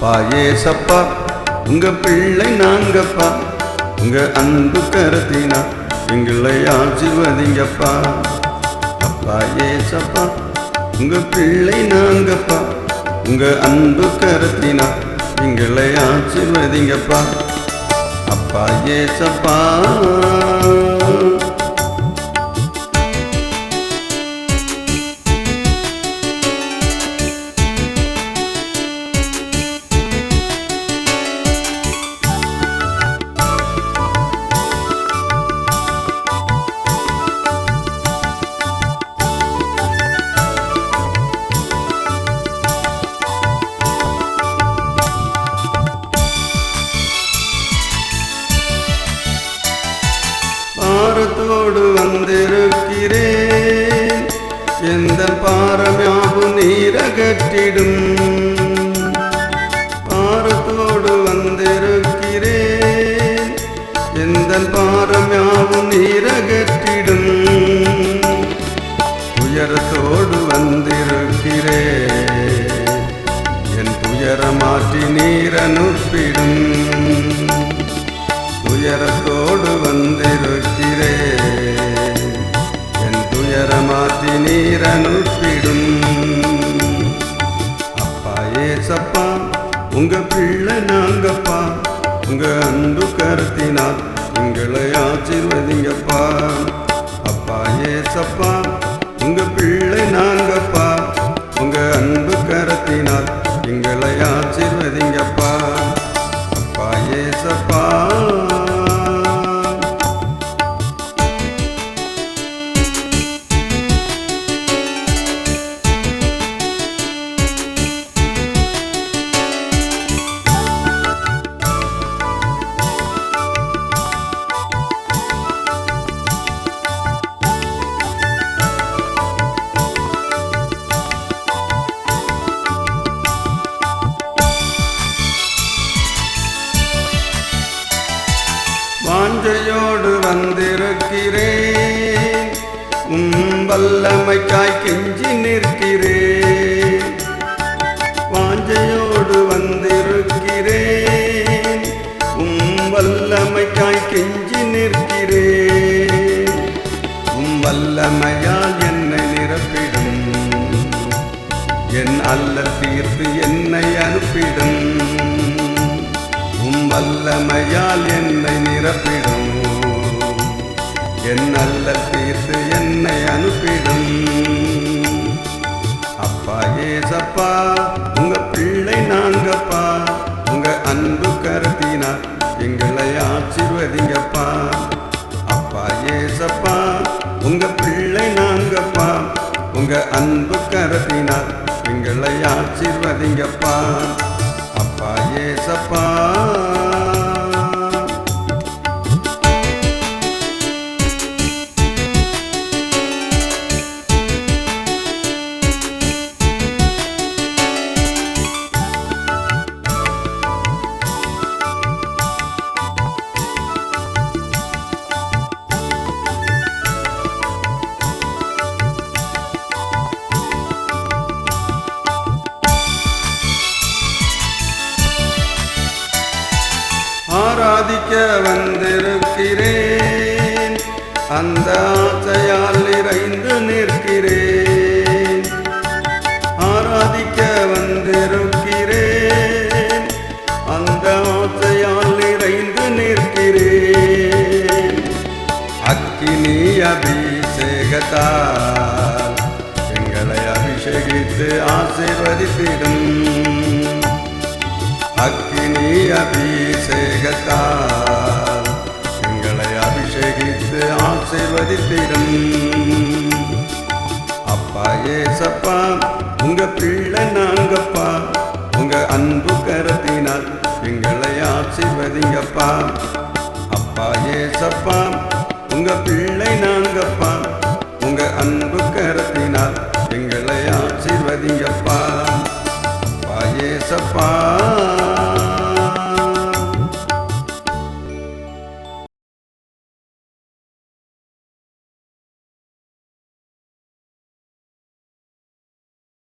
அப்பா ஏசப்பா உங்க பிள்ளை நாங்கப்பா, உங்க அன்பு கரத்தினா எங்களை ஆசீர்வதிங்கப்பா. அப்பா ஏசப்பா உங்க பிள்ளை நாங்கப்பா, உங்க அன்பு கரத்தினா எங்களை ஆசீர்வதிங்கப்பா. அப்பா ஏசப்பா பாரத்தோடு வந்திருக்கிறேன், எந்த பாரமாவும் நீரகற்றிடும். பாரத்தோடு வந்திருக்கிறேன், எந்த பாரமாவும் நீரகற்றிடும். துயரத்தோடு வந்திருக்கிறேன், என் துயரமாற்றி நீரனுப்பிடும். துயரத்தோடு வந்திருக்கிறேன், என் துயரமாற்றி நீரனுப்பிடும். அப்பா ஏசப்பா உங்க பிள்ளை நாங்கப்பா, உங்க அன்பு கருத்தினால் எங்களை ஆசீர்வதிங்கப்பா. அப்பா ஏசப்பா உங்க பிள்ளை நாங்கப்பா, உங்க அன்பு கரத்தினால் எங்களை ஆசீர்வதிங்கப்பா. அப்பா ஏசப்பா வாஞ்சையோடு வந்திருக்கிறேன், வல்லமைக்காய் கெஞ்சி நிற்கிறேன். வாஞ்சையோடு வந்திருக்கிறேன், வல்லமைக்காய் கெஞ்சி நிற்கிறேன். வல்லமையால் என்னை நிரப்பிடும், என் அல்லல் தீர்த்து என்னை அனுப்பிடும். வல்லமையால் என்னை நிரப்பிடும், என் அல்லல் தீர்த்து என்னை அனுப்பிடும். அப்பா ஏசப்பா உங்க பிள்ளை நாங்கப்பா, உங்க அன்பு கருத்தினால் எங்களை ஆசீர்வதிங்கப்பா. அப்பா ஏசப்பா உங்க பிள்ளை நாங்கப்பா, உங்க அன்பு கருத்தினால் எங்களை ஆசீர்வதிங்கப்பா. அப்பா ஏசப்பா ஆராதிக்க வந்திருக்கிறேன், அந்த ஆசையால் நிறைந்து நிற்கிறேன். ஆராதிக்க வந்திருக்கிறேன், அந்த ஆசையால் நிறைந்து நிற்கிறேன். அக்கினி அபிஷேகத்தால் எங்களை அபிஷேகித்து ஆசீர்வதித்திடும். அக்கினி அபிஷேகத்தால் எங்களை அபிஷேகித்து ஆசீர்வதித்திடும். அப்பா ஏசப்பா உங்க பிள்ளை நாங்கப்பா, உங்க அன்பு கரத்தினால் எங்களை ஆசீர்வதிங்கப்பா. அப்பா ஏசப்பா உங்க பிள்ளை நாங்கப்பா, உங்க அன்பு கரத்தினால் எங்களை ஆசீர்வதிங்கப்பா. அப்பா ஏசப்பா